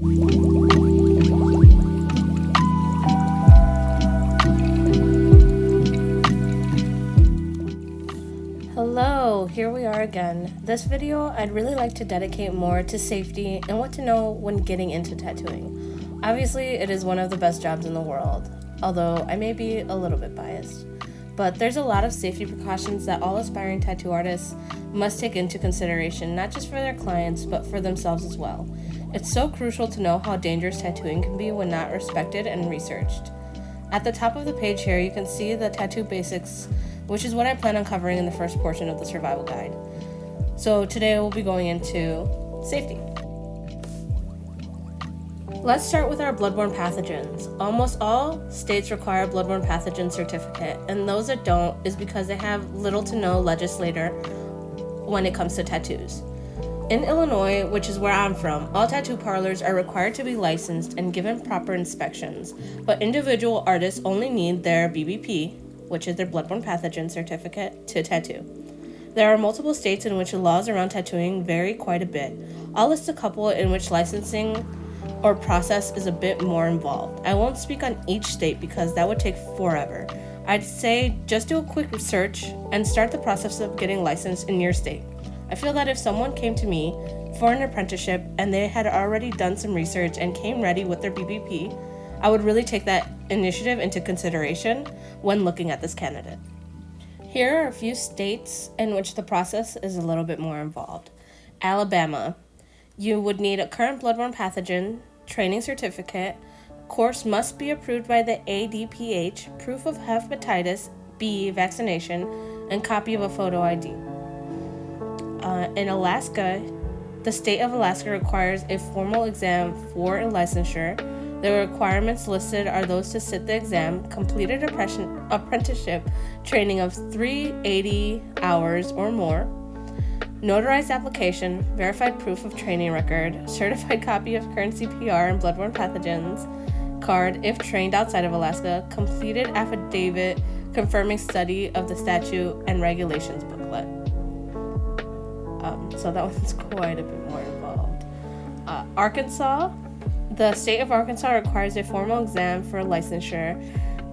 Hello, here we are again. This video I'd really like to dedicate more to safety and what to know when getting into tattooing. Obviously, it is one of the best jobs in the world, although I may be a little bit biased. But there's a lot of safety precautions that all aspiring tattoo artists must take into consideration, not just for their clients, but for themselves as well. It's so crucial to know how dangerous tattooing can be when not respected and researched. At the top of the page here, you can see the tattoo basics, which is what I plan on covering in the first portion of the survival guide. So today we'll be going into safety. Let's start with our bloodborne pathogens. Almost all states require a bloodborne pathogen certificate, and those that don't is because they have little to no legislator when it comes to tattoos. In Illinois, which is where I'm from, all tattoo parlors are required to be licensed and given proper inspections, but individual artists only need their BBP, which is their bloodborne pathogen certificate, to tattoo. There are multiple states in which the laws around tattooing vary quite a bit. I'll list a couple in which licensing or process is a bit more involved. I won't speak on each state because that would take forever. I'd say just do a quick research and start the process of getting licensed in your state. I feel that if someone came to me for an apprenticeship and they had already done some research and came ready with their BBP, I would really take that initiative into consideration when looking at this candidate. Here are a few states in which the process is a little bit more involved. Alabama, you would need a current bloodborne pathogen training certificate. Course must be approved by the ADPH, proof of hepatitis B vaccination, and copy of a photo ID. In Alaska, the state of Alaska requires a formal exam for a licensure. The requirements listed are those to sit the exam, completed apprenticeship training of 380 hours or more, notarized application, verified proof of training record, certified copy of current CPR and bloodborne pathogens card if trained outside of Alaska, completed affidavit confirming study of the statute and regulations booklet. So that one's quite a bit more involved. Arkansas. The state of Arkansas requires a formal exam for licensure.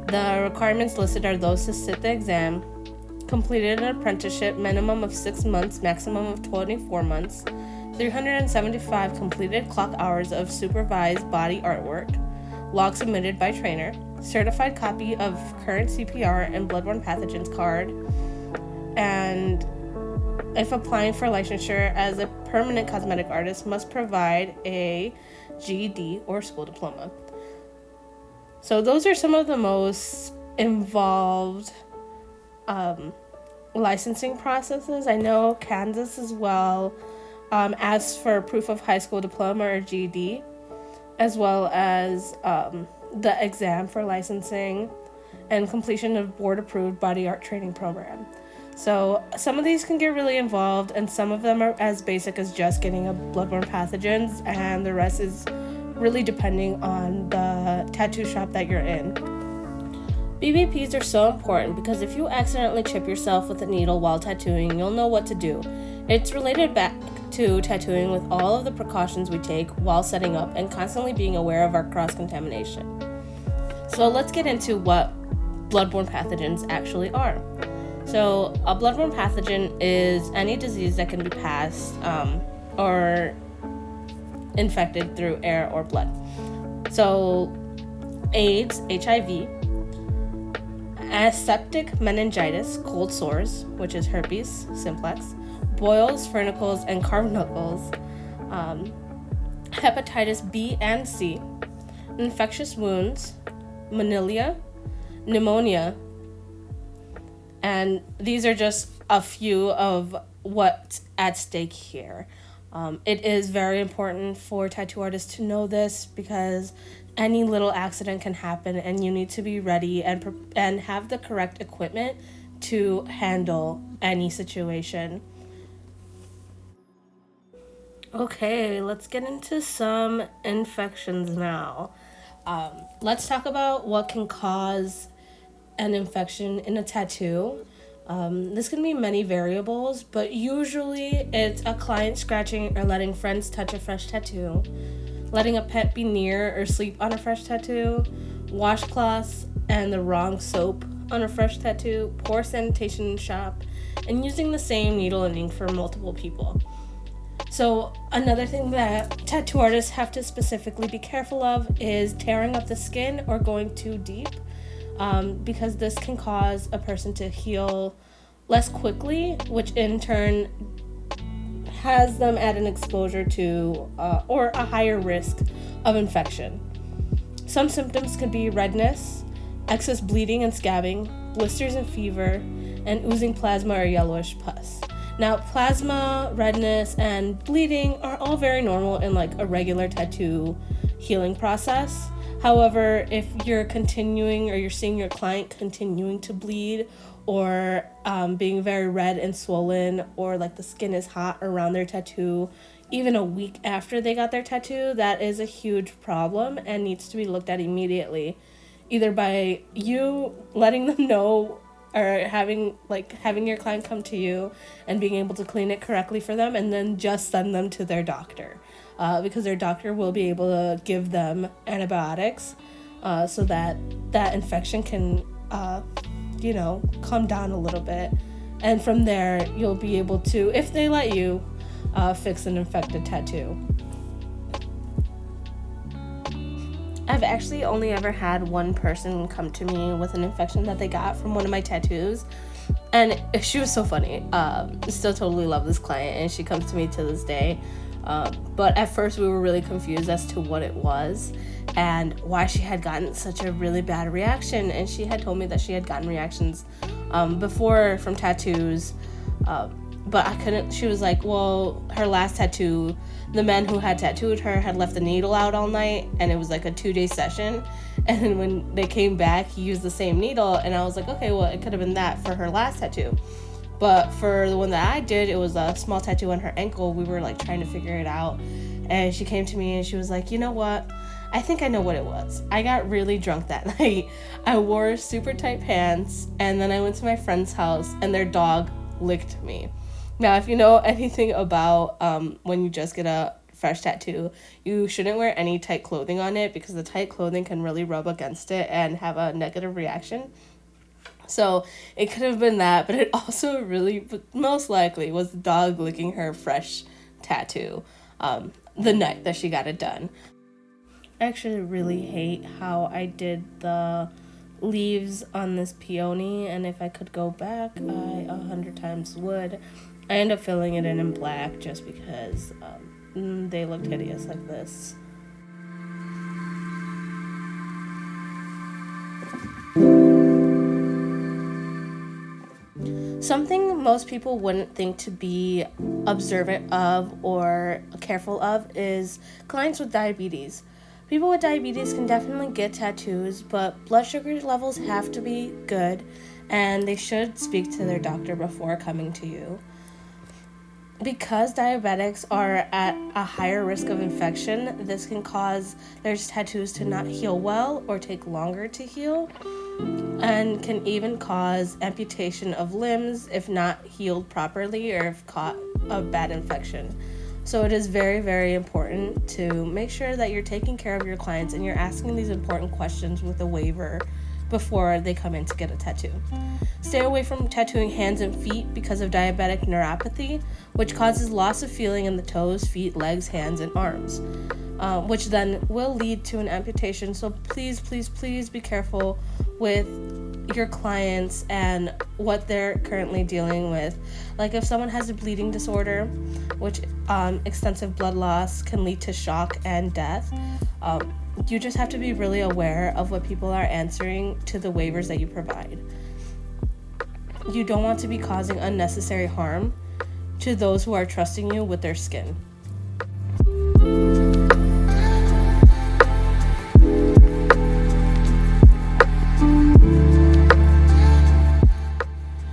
The requirements listed are those to sit the exam, completed an apprenticeship, minimum of 6 months, maximum of 24 months, 375 completed clock hours of supervised body artwork, log submitted by trainer, certified copy of current CPR and bloodborne pathogens card, and if applying for licensure as a permanent cosmetic artist, must provide a GED or school diploma. So those are some of the most involved licensing processes. I know Kansas as well asks for proof of high school diploma or GED, as well as the exam for licensing and completion of board-approved body art training program. So some of these can get really involved, and some of them are as basic as just getting a bloodborne pathogens, and the rest is really depending on the tattoo shop that you're in. BBPs are so important because if you accidentally chip yourself with a needle while tattooing, you'll know what to do. It's related back to tattooing with all of the precautions we take while setting up and constantly being aware of our cross-contamination. So let's get into what bloodborne pathogens actually are. So a bloodborne pathogen is any disease that can be passed or infected through air or blood. So AIDS, HIV, aseptic meningitis, cold sores, which is herpes simplex, boils, furnicles, and carbuncles, hepatitis B and C, infectious wounds, manilia, pneumonia, and these are just a few of what's at stake here. It is very important for tattoo artists to know this because any little accident can happen, and you need to be ready and have the correct equipment to handle any situation. Okay, let's get into some infections now. Let's talk about what can cause an infection in a tattoo. This can be many variables, but usually it's a client scratching or letting friends touch a fresh tattoo, letting a pet be near or sleep on a fresh tattoo, washcloths and the wrong soap on a fresh tattoo, poor sanitation in shop, and using the same needle and ink for multiple people. So another thing that tattoo artists have to specifically be careful of is tearing up the skin or going too deep, because this can cause a person to heal less quickly, which in turn has them at an exposure to or a higher risk of infection. Some symptoms could be redness, excess bleeding and scabbing, blisters and fever, and oozing plasma or yellowish pus. Now, plasma, redness, and bleeding are all very normal in like a regular tattoo healing process. However, if you're continuing or you're seeing your client continuing to bleed or being very red and swollen, or like the skin is hot around their tattoo even a week after they got their tattoo, that is a huge problem and needs to be looked at immediately, either by you letting them know or having your client come to you and being able to clean it correctly for them, and then just send them to their doctor, because their doctor will be able to give them antibiotics so that that infection can calm down a little bit, and from there you'll be able to, if they let you, fix an infected tattoo. I've actually only ever had one person come to me with an infection that they got from one of my tattoos, and she was so funny. Still totally love this client, and she comes to me to this day. But at first we were really confused as to what it was and why she had gotten such a really bad reaction. And she had told me that she had gotten reactions before from tattoos, but I couldn't. She was like, well, her last tattoo, the man who had tattooed her had left the needle out all night, and it was like a 2-day session, and then when they came back he used the same needle, and I was like, okay, well, it could have been that for her last tattoo. But for the one that I did, it was a small tattoo on her ankle. We were like trying to figure it out, and she came to me and she was like, you know what, I think I know what it was. I got really drunk that night. I wore super tight pants, and then I went to my friend's house and their dog licked me. Now, if you know anything about when you just get a fresh tattoo, you shouldn't wear any tight clothing on it, because the tight clothing can really rub against it and have a negative reaction. So it could have been that, but it also really, most likely, was the dog licking her fresh tattoo the night that she got it done. I actually really hate how I did the leaves on this peony, and if I could go back, I 100 times would. I end up filling it in black just because they looked hideous like this. Something most people wouldn't think to be observant of or careful of is clients with diabetes. People with diabetes can definitely get tattoos, but blood sugar levels have to be good, and they should speak to their doctor before coming to you. Because diabetics are at a higher risk of infection, this can cause their tattoos to not heal well or take longer to heal, and can even cause amputation of limbs if not healed properly or if caught a bad infection. So it is very, very important to make sure that you're taking care of your clients and you're asking these important questions with a waiver before they come in to get a tattoo. Stay away from tattooing hands and feet because of diabetic neuropathy, which causes loss of feeling in the toes, feet, legs, hands, and arms, which then will lead to an amputation. So please, please, please be careful with your clients and what they're currently dealing with. Like if someone has a bleeding disorder, which extensive blood loss can lead to shock and death, you just have to be really aware of what people are answering to the waivers that you provide. You don't want to be causing unnecessary harm to those who are trusting you with their skin.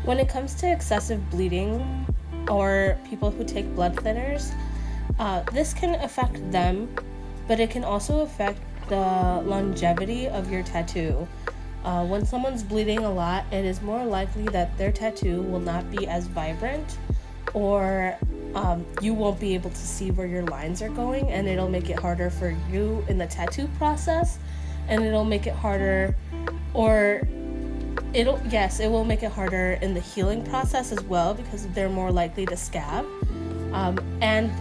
When it comes to excessive bleeding or people who take blood thinners, this can affect them, but it can also affect the longevity of your tattoo. When someone's bleeding a lot, it is more likely that their tattoo will not be as vibrant or you won't be able to see where your lines are going, and it'll make it harder for you in the tattoo process, and it'll make it harder, or it will make it harder in the healing process as well, because they're more likely to scab, and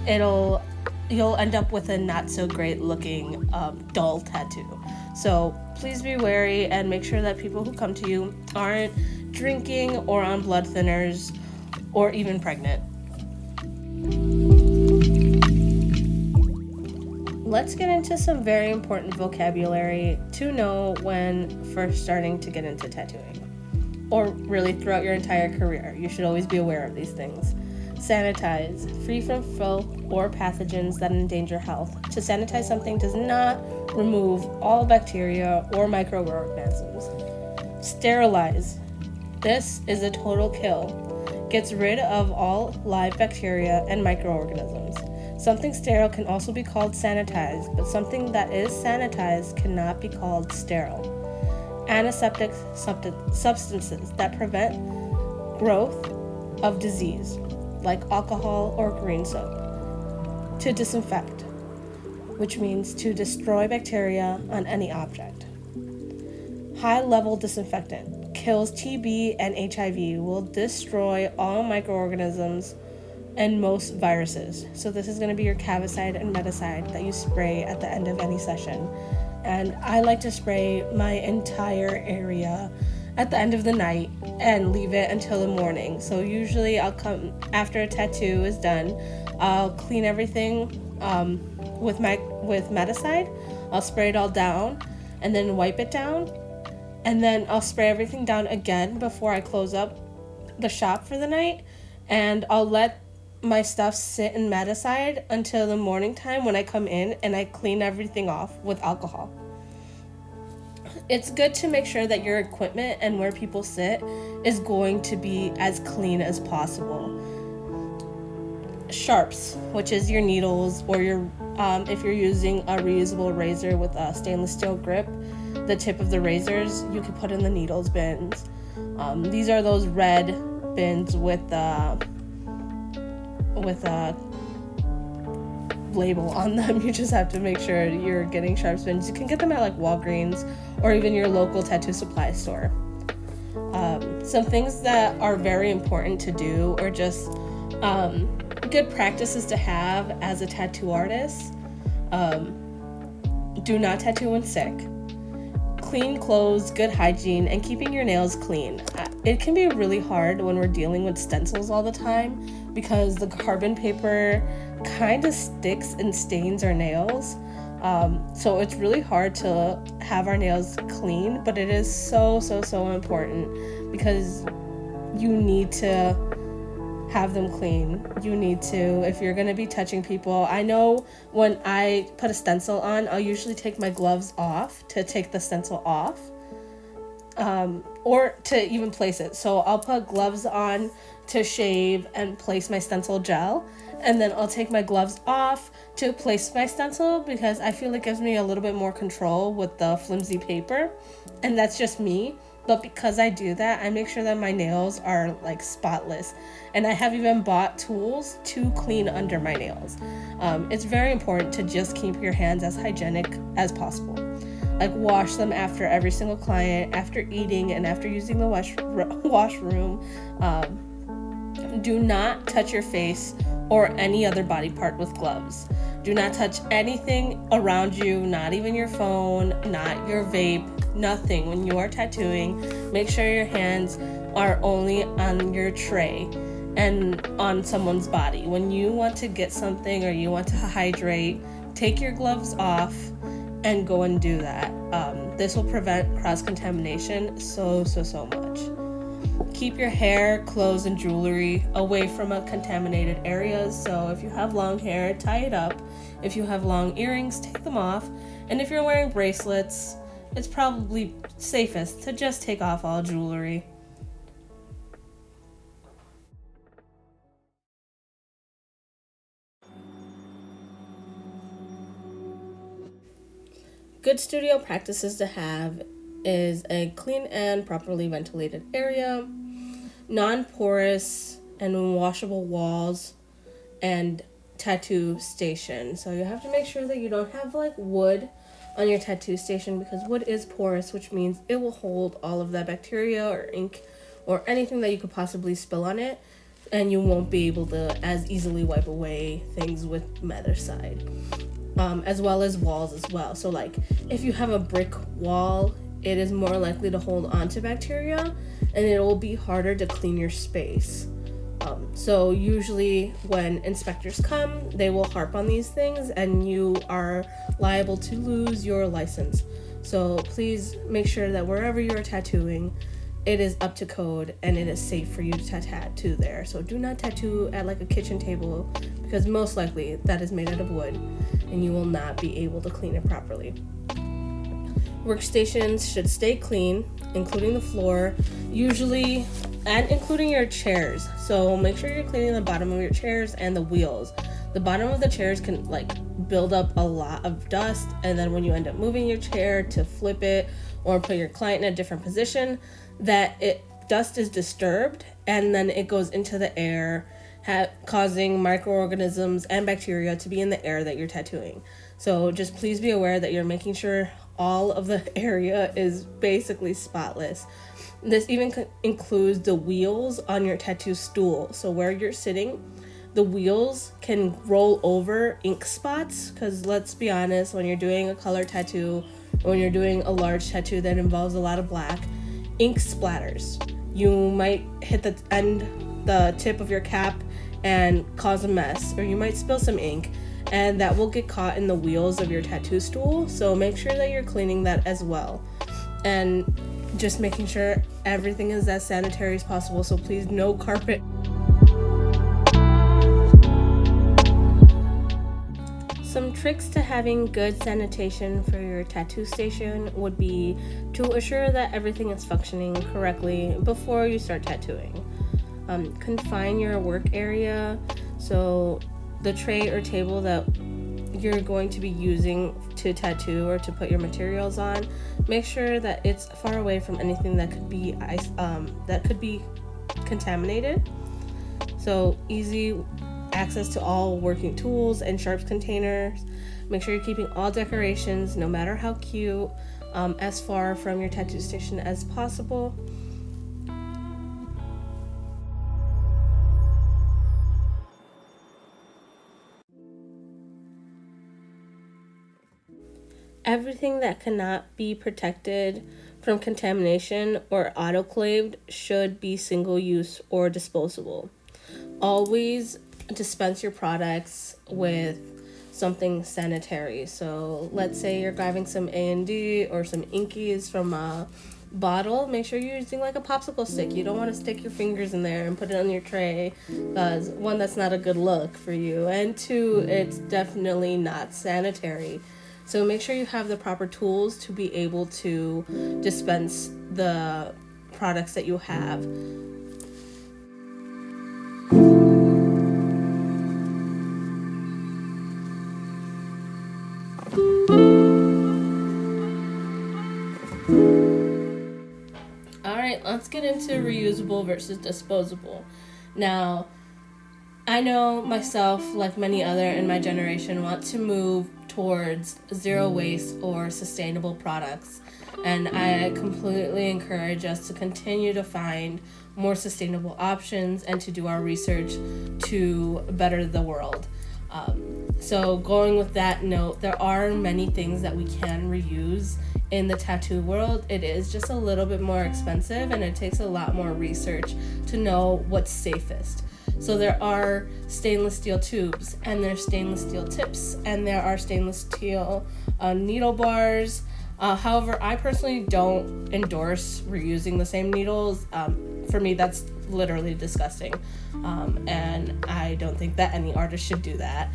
you'll end up with a not so great looking dull tattoo. So please be wary and make sure that people who come to you aren't drinking or on blood thinners or even pregnant. Let's get into some very important vocabulary to know when first starting to get into tattooing, or really throughout your entire career. You should always be aware of these things. Sanitize, free from filth or pathogens that endanger health. To sanitize something does not remove all bacteria or microorganisms. Sterilize. This is a total kill. Gets rid of all live bacteria and microorganisms. Something sterile can also be called sanitized, but something that is sanitized cannot be called sterile. Antiseptic substances that prevent growth of disease, like alcohol or green soap. To disinfect, which means to destroy bacteria on any object. High-level disinfectant kills TB and HIV, will destroy all microorganisms and most viruses. So this is going to be your Cavicide and Medicide that you spray at the end of any session. And I like to spray my entire area at the end of the night and leave it until the morning. So usually I'll come after a tattoo is done, I'll clean everything with Medicide. I'll spray it all down and then wipe it down, and then I'll spray everything down again before I close up the shop for the night, and I'll let my stuff sit in Medicide until the morning time when I come in and I clean everything off with alcohol. It's good to make sure that your equipment and where people sit is going to be as clean as possible. Sharps, which is your needles, or your if you're using a reusable razor with a stainless steel grip, the tip of the razors you can put in the needles bins. These are those red bins with a label on them. You just have to make sure you're getting sharps bins. You can get them at like Walgreens or even your local tattoo supply store. Some things that are very important to do, or just good practices to have as a tattoo artist. Do not tattoo when sick. Clean clothes, good hygiene, and keeping your nails clean. It can be really hard when we're dealing with stencils all the time, because the carbon paper kind of sticks and stains our nails. So it's really hard to have our nails clean, but it is so important, because you need to have them clean. You need to, if you're going to be touching people. I know when I put a stencil on, I'll usually take my gloves off to take the stencil off, or to even place it. So I'll put gloves on to shave and place my stencil gel, and then I'll take my gloves off to place my stencil, because I feel it gives me a little bit more control with the flimsy paper, and that's just me. But because I do that, I make sure that my nails are like spotless, and I have even bought tools to clean under my nails. It's very important to just keep your hands as hygienic as possible. Like, wash them after every single client, after eating, and after using the washroom. Do not touch your face or any other body part with gloves. Do not touch anything around you, not even your phone, not your vape, nothing. When you are tattooing, make sure your hands are only on your tray and on someone's body. When you want to get something or you want to hydrate, take your gloves off and go and do that. This will prevent cross-contamination so much. Keep your hair, clothes, and jewelry away from contaminated areas. So if you have long hair, tie it up. If you have long earrings, take them off. And if you're wearing bracelets, it's probably safest to just take off all jewelry. Good studio practices to have is a clean and properly ventilated area, non-porous and washable walls, and tattoo station. So you have to make sure that you don't have like wood on your tattoo station, because wood is porous, which means it will hold all of that bacteria or ink or anything that you could possibly spill on it, and you won't be able to as easily wipe away things with meticide. As well as walls as well. So like if you have a brick wall, it is more likely to hold on to bacteria, and it will be harder to clean your space. So usually when inspectors come, they will harp on these things, and you are liable to lose your license. So please make sure that wherever you are tattooing, it is up to code and it is safe for you to tattoo there. So do not tattoo at like a kitchen table, because most likely that is made out of wood and you will not be able to clean it properly. Workstations should stay clean, including the floor, usually, and including your chairs. So make sure you're cleaning the bottom of your chairs and the wheels. The bottom of the chairs can like build up a lot of dust, and then when you end up moving your chair to flip it or put your client in a different position, dust is disturbed, and then it goes into the air, causing microorganisms and bacteria to be in the air that you're tattooing. So just please be aware that you're making sure all of the area is basically spotless. This even includes the wheels on your tattoo stool. So where you're sitting, the wheels can roll over ink spots, because let's be honest, when you're doing a color tattoo, when you're doing a large tattoo that involves a lot of black, ink splatters. You might hit the tip of your cap and cause a mess, or you might spill some ink, and that will get caught in the wheels of your tattoo stool. So make sure that you're cleaning that as well, and just making sure everything is as sanitary as possible. So please, no carpet. Some tricks to having good sanitation for your tattoo station would be to assure that everything is functioning correctly before you start tattooing. Confine your work area, so the tray or table that you're going to be using to tattoo or to put your materials on, make sure that it's far away from anything that could be contaminated. So easy access to all working tools and sharps containers. Make sure you're keeping all decorations, no matter how cute, as far from your tattoo station as possible. Everything that cannot be protected from contamination or autoclaved should be single use or disposable. Always dispense your products with something sanitary. So let's say you're grabbing some A&D or some inkies from a bottle, make sure you're using like a popsicle stick. You don't want to stick your fingers in there and put it on your tray, because one, that's not a good look for you, and two, it's definitely not sanitary. So make sure you have the proper tools to be able to dispense the products that you have. Alright, let's get into reusable versus disposable. Now, I know myself, like many other in my generation, want to move towards zero waste or sustainable products, and I completely encourage us to continue to find more sustainable options and to do our research to better the world. So going with that note, there are many things that we can reuse in the tattoo world. It is just a little bit more expensive, and it takes a lot more research to know what's safest. So there are stainless steel tubes, and there's stainless steel tips, and there are stainless steel needle bars. However, I personally don't endorse reusing the same needles. For me, that's literally disgusting. And I don't think that any artist should do that.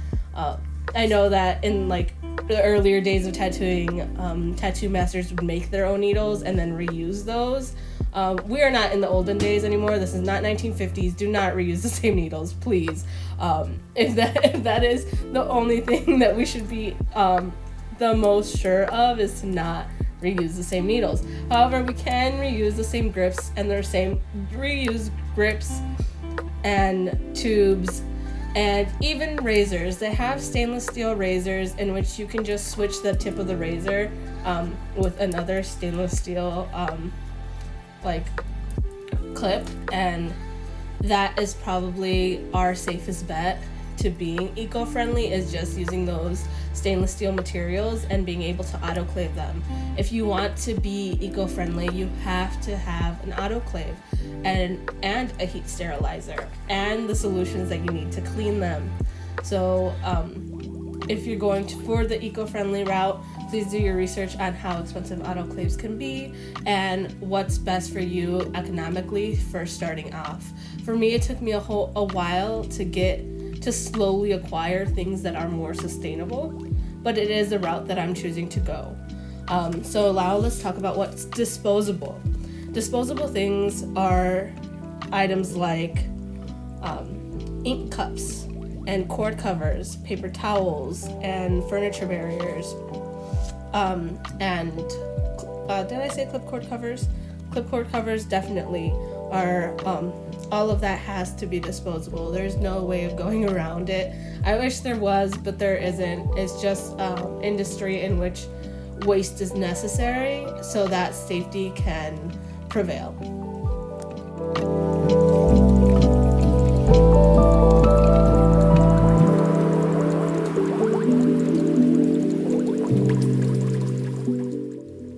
I know that in like the earlier days of tattooing, tattoo masters would make their own needles and then reuse those. We are not in the olden days anymore. This is not 1950s. Do not reuse the same needles, please. If that is the only thing that we should be the most sure of, is to not reuse the same needles. However, we can reuse the same grips, and their same reused grips and tubes And even razors, they have stainless steel razors in which you can just switch the tip of the razor with another stainless steel like clip, and that is probably our safest bet to being eco-friendly, is just using those stainless steel materials and being able to autoclave them. If you want to be eco-friendly, you have to have an autoclave and a heat sterilizer and the solutions that you need to clean them. So if you're going for the eco-friendly route, please do your research on how expensive autoclaves can be and what's best for you economically for starting off. For me, it took me a while to slowly acquire things that are more sustainable, but it is the route that I'm choosing to go. So now let's talk about what's disposable. Disposable things are items like ink cups and cord covers, paper towels, and furniture barriers. Did I say clipcord covers? Clipcord covers definitely are, all of that has to be disposable. There's no way of going around it. I wish there was, but there isn't. It's just industry in which waste is necessary so that safety can prevail.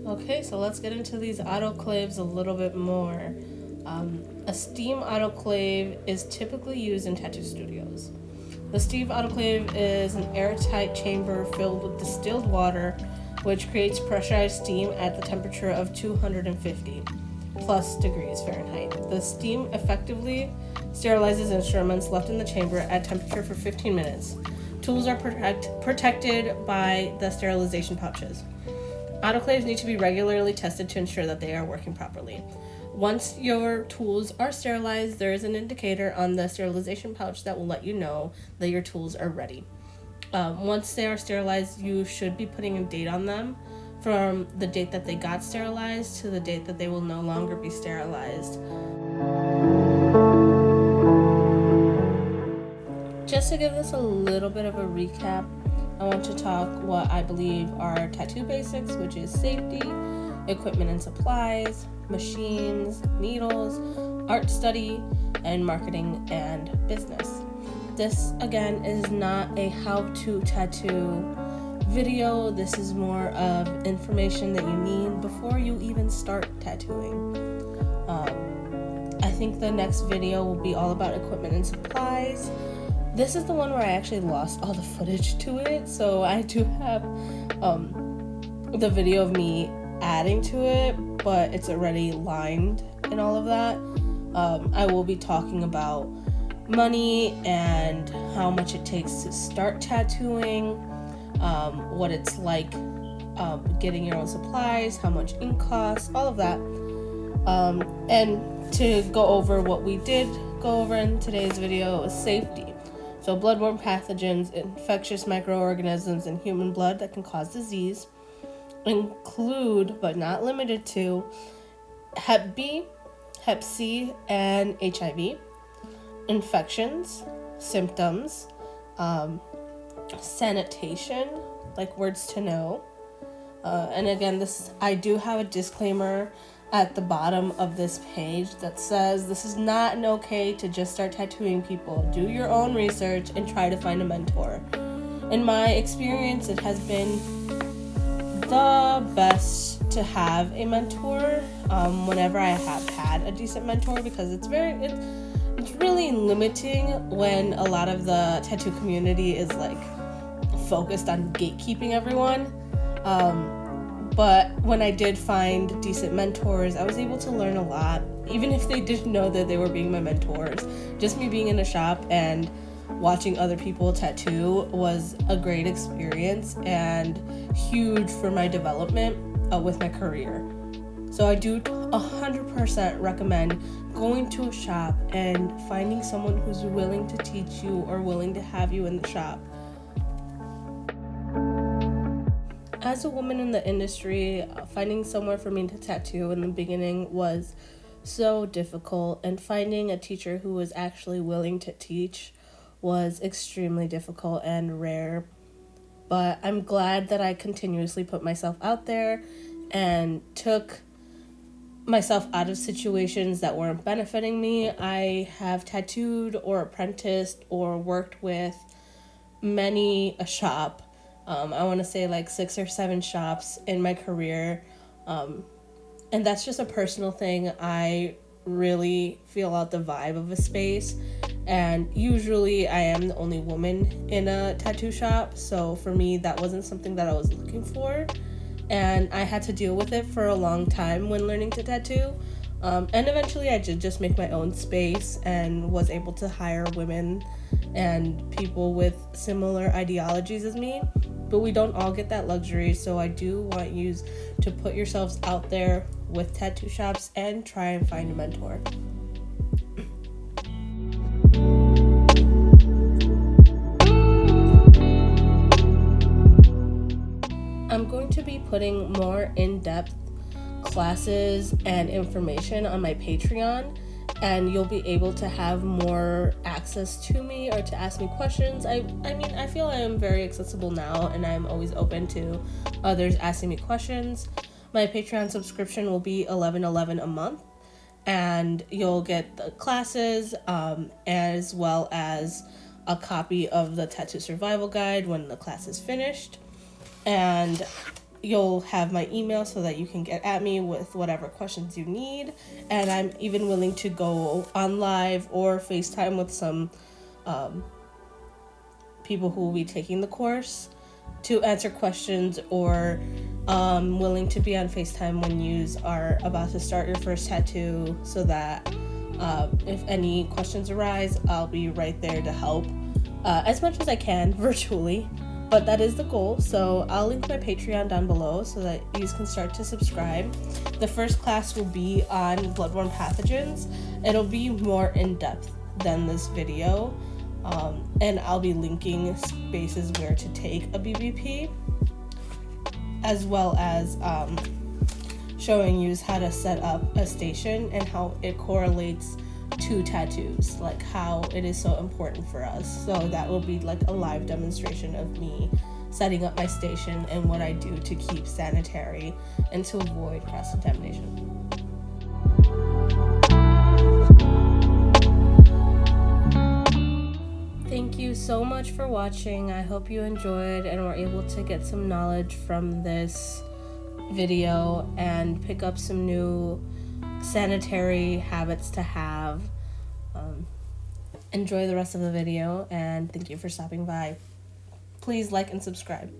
Okay, so let's get into these autoclaves a little bit more. A steam autoclave is typically used in tattoo studios. The steam autoclave is an airtight chamber filled with distilled water, which creates pressurized steam at the temperature of 250 plus degrees Fahrenheit. The steam effectively sterilizes instruments left in the chamber at temperature for 15 minutes. Tools are protected by the sterilization pouches. Autoclaves need to be regularly tested to ensure that they are working properly. Once your tools are sterilized, there is an indicator on the sterilization pouch that will let you know that your tools are ready. Once they are sterilized, you should be putting a date on them from the date that they got sterilized to the date that they will no longer be sterilized. Just to give this a little bit of a recap, I want to talk what I believe are tattoo basics, which is safety, equipment and supplies, machines, needles, art study, and marketing and business. This, again, is not a how-to tattoo video. This is more of information that you need before you even start tattooing. I think the next video will be all about equipment and supplies. This is the one where I actually lost all the footage to it, so I do have the video of me adding to it, but it's already lined and all of that. I will be talking about money and how much it takes to start tattooing, what it's like getting your own supplies, how much ink costs, all of that. And to go over what we did go over in today's video is safety. So bloodborne pathogens, infectious microorganisms in human blood that can cause disease include, but not limited to, Hep B, Hep C, and HIV. Infections, symptoms, sanitation, like words to know. And again, I do have a disclaimer at the bottom of this page that says this is not an okay to just start tattooing people. Do your own research and try to find a mentor. In my experience, it has been the best to have a mentor whenever I have had a decent mentor, because it's really limiting when a lot of the tattoo community is like focused on gatekeeping everyone. But when I did find decent mentors, I was able to learn a lot, even if they didn't know that they were being my mentors. Just me being in a shop and watching other people tattoo was a great experience and huge for my development with my career. So I do 100% recommend going to a shop and finding someone who's willing to teach you or willing to have you in the shop. As a woman in the industry, finding somewhere for me to tattoo in the beginning was so difficult, and finding a teacher who was actually willing to teach was extremely difficult and rare. But I'm glad that I continuously put myself out there and took myself out of situations that weren't benefiting me. I have tattooed or apprenticed or worked with many a shop. I want to say like 6 or 7 shops in my career. And that's just a personal thing. I really feel out the vibe of a space. And usually I am the only woman in a tattoo shop. So for me, that wasn't something that I was looking for. And I had to deal with it for a long time when learning to tattoo. And eventually I did just make my own space and was able to hire women and people with similar ideologies as me. But we don't all get that luxury, so I do want you to put yourselves out there with tattoo shops and try and find a mentor. I'm going to be putting more in-depth classes and information on my Patreon, and you'll be able to have more access to me or to ask me questions. I mean, I feel I am very accessible now, and I'm always open to others asking me questions. My Patreon subscription will be $11.11 a month, and you'll get the classes as well as a copy of the Tattoo Survival Guide when the class is finished. And you'll have my email so that you can get at me with whatever questions you need. And I'm even willing to go on live or FaceTime with some people who will be taking the course to answer questions, or willing to be on FaceTime when you are about to start your first tattoo, so that if any questions arise, I'll be right there to help as much as I can virtually. But that is the goal, so I'll link my Patreon down below so that you can start to subscribe. The first class will be on bloodborne pathogens. It'll be more in-depth than this video, and I'll be linking spaces where to take a BBP, as well as showing you how to set up a station and how it correlates to tattoos, like how it is so important for us. So that will be like a live demonstration of me setting up my station and what I do to keep sanitary and to avoid cross-contamination. Thank you so much for watching. I hope you enjoyed and were able to get some knowledge from this video and pick up some new sanitary habits to have. Enjoy the rest of the video, and thank you for stopping by. Please like and subscribe.